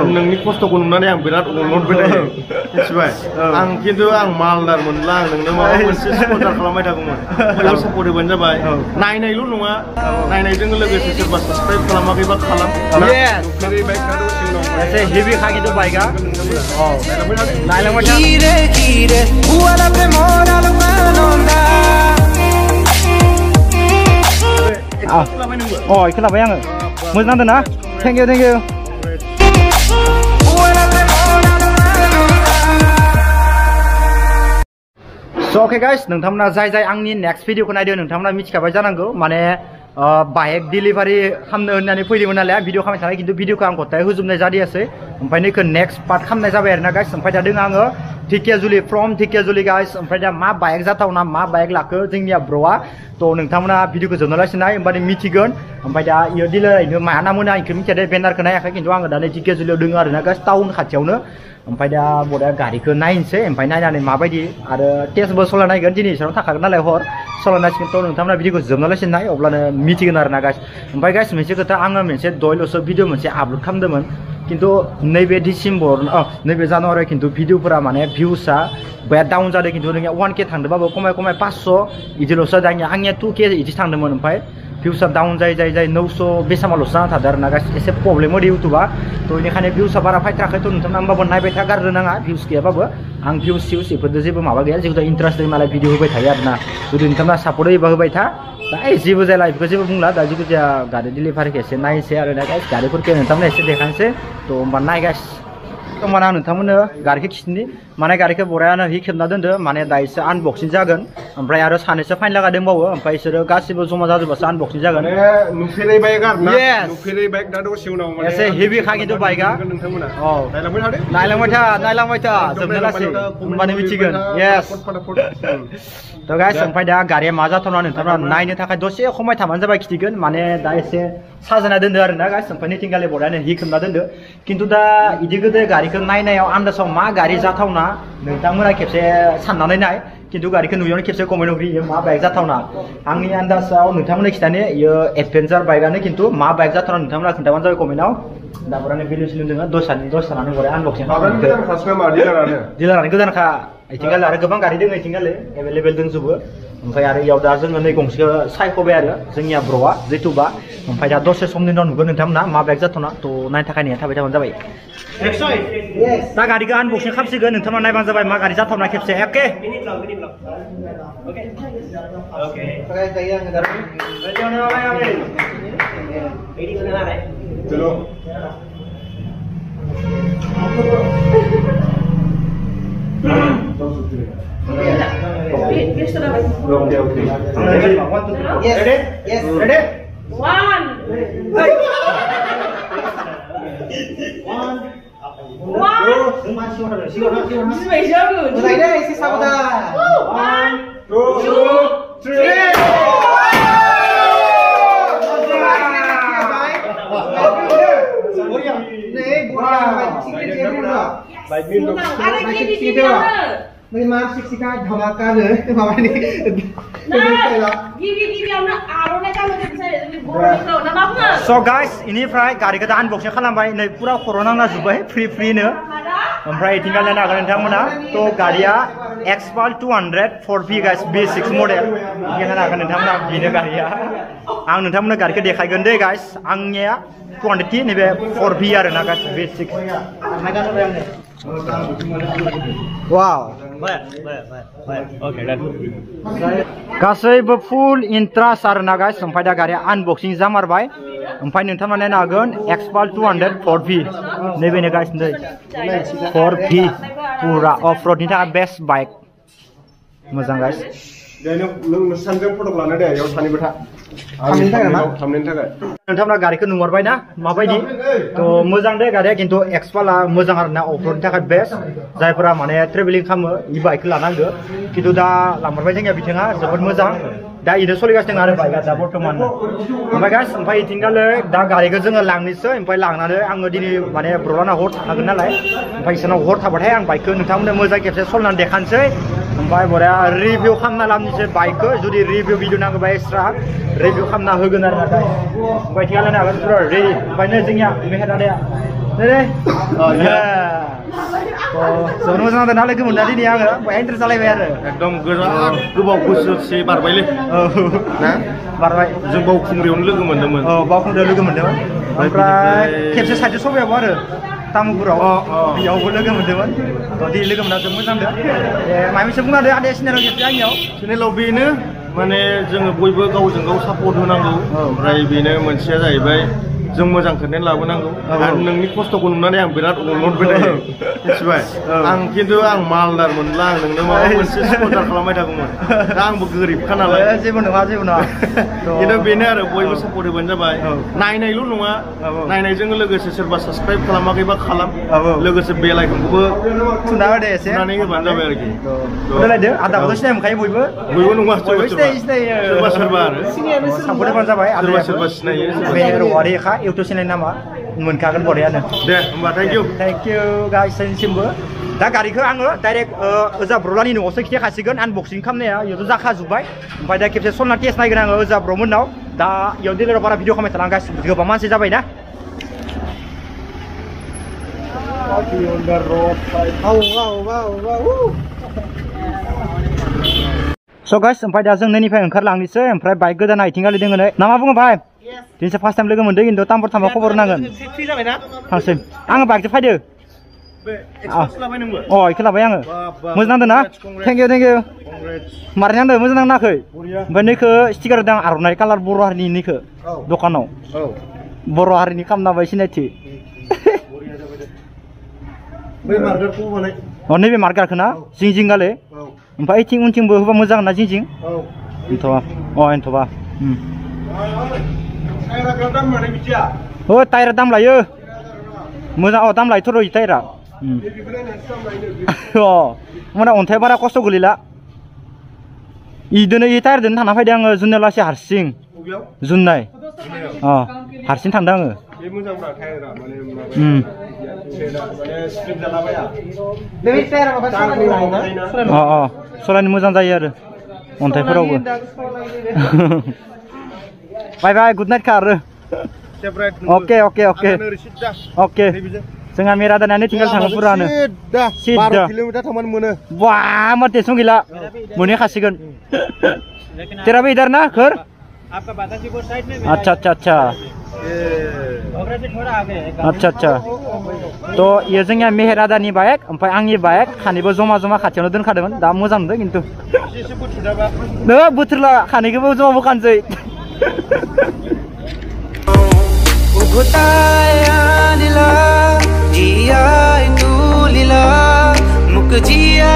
नोंनि खस्थ'खौ नुनानै आं बिराद अनहरबाय मिथिबाय आं खिन्थु आं मालदार मोनब्ला आं नोंनो माबा मोनसे स्पन्सर खालामबाय थागौमोन बेयाव सापर्ट होबानो जाबाय नायनायल' नङा नायनायजों लोगोसे सोरबा साबसक्राइब खालामाखैबा खालाम नुफेरै बाइकआ दसेनो दं एसे हेभि खा खिन्थु बाइकआ नायलांबाय था खोनाबाय आङो मोजां नांदों ना thank you So okay guys, नोंथांमोना जाय आंनि नेक्स्ट भिडिअखौ नायदों नोंथांमोना मिथिखाबाय जानांगौ माने बाइक डिलिभारि खालामनो होननानै फैदोंमोन नालाय भिडिअ खालामनो थाखाय खिन्थु भिडिअखौ आं गथाय होजोबनाय जादियासै ओमफ्राय नैखौ नेक्स्ट पार्ट खालामनाय जाबाय आरोना गाइस ओमफ्राय दा दों आङो ढेकियाजुलि फ्रम ढेकियाजुलि गाइस ओमफ्राय दा मा बाइक जाथावना मा बाइक लाखो जोंनिया ब्र'आ थ' नोंथांमोना भिडिअखौ जोबनालासिनो नाय होमबानो मिथिगोन ओमफ्राय दा इयो डिलारनो मा नाम होनो आं इखौ मिथिया दे बेनारखौ नायाखै खिन्थु आङो दा नै ढेकियाजुलियाव दङ आरोना गाइस टाउन खाथियावनो ओमफ्राय दा बदा गारिखौ नायनोसै ओमफ्राय नायनानै माबायदि आरो टेस्टबो सलाय नायगोन दिनै इसेबां थाखागोन नालाय हर सलायनांसिगोन थ' नोंथांमोना भिडिअखौ जोबनालासिनो नाय अब्लानो मिथिगोन आरोना गाइस ओमफ्राय गाइस मोनसे खोथा आङो मोनसे दहायल'सो भिडिअ मोनसे आपल'ड खालामदोंमोन खिन्थु नैबे डिसेम्बर नैबे जानुवारियाव खिन्थु भिडिअफोरा माने भिउसआ बिराद डाउन जादों खिन्थु नोंनिया 1K थांदोंबाबो खमाय 500 बिदिल'सो दानिया आंनिया 2K बिदि थांदोंमोन ओमफ्राय भिउसआ डाउन जाय 900 बेसामाल'सो जाना थादों आरोना गाइस एसे प्रब्लेम होदो इउटुबा थ' बेनिखायनो भिउसआ बारा फायथाराखै थ' नोंथांमोना होमबाबो नायबाय था गारनो नाङा भिउस गैयाबाबो आं भिउस बेफोरजों जेबो माबा गैया जिखुनु इन्टारेस्ट दं नालाय भिडिअ होबाय थायो आरोना जुदि नोंथांमोना सापर्ट होयोबा होबाय था दा जेबो जाला बेखौ जेबो बुंला दा जिखुनु जाया गारि डिलिभारिखौ एसे नायनोसै आरोना गाइस गारिफोरखौ नोंथांमोना एसे देखायनोसै थ' होमबा नाय गाइस माने आं नोंथांमोननो गारिखौ खिन्थानि माने गारिखौ बरायानो हि खेबना दोनदो माने दा एसे आनबक्सिं जागोन ओमफ्राय आरो सानैसो फाइन लागा दंबावो ओमफ्राय बिसोरो गासिबो जमा जाजोबबासो आनबक्सिं जागोन नुफेरै बाइक आरोना नुफेरै बाइक दा दसे उनाव माने एसे हेभि खा खिन्थु बाइकआ नोंथांमोना नायलांबाय था जोबनो लासै होमबानो मिथिगोन येस थ' गाइस ओमफ्राय दा गारिया मा जाथावना नोंथांमोना नायनो थाखाय दसे खमाय थाबानो जाबाय खिथिगोन माने दा एसे साजायना दोनदो आरोना गाइस ओमफ्राय नैथिंगालि बरायानो हि खोबना दोनदो खिन्थु दा इदि गोदो गारिखौ नायनायाव आन्दासाव मा गारि जाथावना नोंथांमोना खेबसे साननानै नाय खिन्थु गारिखौ नुयैयावनो खेबसे कमेन्ट होग्रोयो मा बाइक जाथावना आंनि आन्दासाव नोंथांमोननो खिथानो इयो एडभेन्सार बाइकआनो खिन्थु मा बाइक जाथावना नोंथांमोना खोन्थाबानो जाबाय कमेन्टआव दा बरानो भेलु सिलु दोङो दस सानानो बराय आनबक्सिं डिलारानो गोदानखा इथिंगालि आरो गोबां गारि दङ इथिंगालि एभेलेबेल दंजोबो ओमफ्राय आरो इयाव दा जोङो नै गंसेखौ सायख'बाय आरो जोंनिया ब्र'आ जिथुबा ओमफ्य दा दसे समनि उनाव नुगोन नोंथांमोना मा बाइक जाथावना थ' नायनो थाखाय नेना थाबाय थाबानो जाबाय दा गारिखौ आनबक्सिं खालामसिगोन नोंथांमोना नायबानो जाबाय मा गारि जाथावना खेबसे एके So guys, इनिफ्राय गारिखौ दा आनबक्सिं खालामबाय नै पुरा खर' नांना जोब्बाय फ्रिनो ओमफ्राय इथिंगा नायनो हागोन नोंथांमोना थ' गारिया expel 200 4V guys B6 model नायनो हागोन नोंथांमोना बेनो गारिया आं नोंथांमोननो गारिखौ देखायगोन दे गाइस आंनिया 200 नैबे 4V आरोना गाइस B6 वाव गासैबो फुल इन्ट्रास्ट आरोना गाइस ओमफ्राय दा गारिया आनबक्सिं जामारबाय ओमफ्राय नोंथांमोना नायनो हागोन एक्सपाल 200 4V नैबेनो गाइस नै 4V पुरा अफ रडनि थाखाय बेस्ट बाइक मोजां गाइस सानजों फट' लानो दे याव सानैबो था नोंथांमोना गारिखौ नुमारबाय ना माबायदि थ' मोजां दे गारिया खिन्थु एक्सपाला मोजां आरोना अफ रडनि थाखाय बेस्ट जायफोरा माने ट्रेभेलिं खालामो इ बाइकखौ लानांगौ खिन्थु दा लांमारबाय जोंनिया बिथिङा जोबोद मोजां दा इनो सोलिगासिनो आरो बाइकआ दा बर्थमान ओमफ्राय गाइस ओमफ्राय इथिंगालै दा गारिखौ जोङो लांनोसै ओमफ्राय लांनानै आङो दिनै माने ब्रलाना हर थागोन नालाय ओमफ्राय इसोरनाव हर थाबाथाय आं बाइकखौ नोंथांमोननो मोजां खेबसे सलायनानै देखानोसै ओमफ्राय बरिया रिभिउ खालामना लाबोनोसै बाइकखौ जुदि रिभिउ भिडिअ नांगौबा एक्सट्रा रिभिउ खालामना होगोन आरो नाथाय ओमफ्य थिगानो हागोन पुरा रेडि ओमफ्राय नै जोंनिया मेहेर दादाया नै जोबोद मोजां जादों ना लोगो मोनना दिनै आङो बाय इन्टारेस्ट जालायबाय आरो एकदम गोबाव बोसोरसे बारबायलै ना बारबाय जों बावखुंग्रियावनो लोगो मोन्दोंमोन बावखुंग्रियाव लोगो मोन्दोंमोन ओमफ्राय खेबसे साइडआव सबायाव आरो तामुलपुराव बेयावबो लोगो मोन्दोंमोन दिनै लोगो मोनना जोबोद मोजां मोनदों माबा मोनसे बुंना होदो आदाया सिनेलाव खेबसे आंनियाव चेनेलाव बेनो माने जोङो बयबो गावजों गाव सापर्ट होनांगौ ओमफ्राय बेनो मोनसेया जाहैबाय जों मोजां कन्टेन्ट लाबोनांगौ आरो नोंनि खस्थ'खौ नुनानै आं बिराद अनबोदों मिथिबाय आं खिन्थु आं मालदार मोनब्ला आं नोंनो माबा मोनसे स्पन्सर खालामबाय थागौमोन दा आंबो गोरिबखा नालाय जेबो नङा खिन्थु बेनो आरो बयबो सापर्ट होबानो जाबाय नायनायल' नङा नायनायजों लोगोसे सोरबा साबसक्राइब खालामाखैबा खालाम लोगोसे बेल आइकनखौबो थुना होदो एसे थुनानै होबानो जाबाय आरोखि होलायदो आदाखौथ' सिनाय मोनखायो बयबो नङा सोरबा आरो सापर्ट होबानो जाबाय सोरबा सिनायो बे रवारिखा इउटुब चेनेल नामा मोनखागोन बरियानो दे होमबा थेंक इउ गाइस नोंसिमबो दा गारिखौ आङो डाइरेक्ट ओजा ब्रलानि न'आवसो खिथाखासिगोन आनबक्सिं खालामनाया इयावथ' जाखाजोब्बाय ओमफ्राय दा खेबसे सलना टेस्ट नायगोन आङो ओजा ब्रमोननाव दा इयाव डिलाराव बारा भिडिअ खालामबाय थाला गासिबो गोबां मानसि जाबाय ना स' गाइस ओमफ्राय दा जों नैनिफ्राय ओंखारलांनोसै ओमफ्राय बाइक गोदान आइथिंगालि दोङो नै ना मा बुङो भाइ दिनैसो फार्स्ट टाइम लोगो मोनदों खिन्थु तामपर थांबा खबर होनांगोन थांसै आङो बाइकजों फैदो इखौ लाबाय आङो मोजां नांदों ना थेंक इउ मारै नांदों मोजां नाङाखै ओमफ्राय नैखौ स्टिकार होदों आर'नाइ कालार बर' हारिनि नैखौ दखानाव बर' हारिनि खालामना होबाय सिनायथि नैबे मार्कारखौ ना जिं जिं गाले ओमफ्राय ओइथिं उनथिंबो होबा मोजां ना जिं जिं एनथ'बा टायारा दाम लायो मोजां दाम लायोथ' र' टायारा माने अन्थाइ बारा खस्थ' गोलैला इदिनो इ टायारजोंनो थांना फैदों आङो जुननाय लासै हारसिं जुननाय हारसिं थांदों आङो सलायनो मोजां जायो आरो अन्थाइफोरावबो बाय बाय गुड नाइट खार ओके जोंहा मेरा दानानै टिंगाल थाङो पुरानो सिदा किल'मिटार थांबानो मोनो बा मा टेनसन गैला मोनहैखासिगोन तेरा भी इधर ना घर अच्छा तो ये जोंनिया मेहेर आदानि बाइक ओमफ्राय आंनि बाइक खानैबो जमा खाथियावनो दोनखादोंमोन दा मोजां मोनदों खिन्थु बोथोरला खानैखौबो जमा बोखानोसै मुख जिया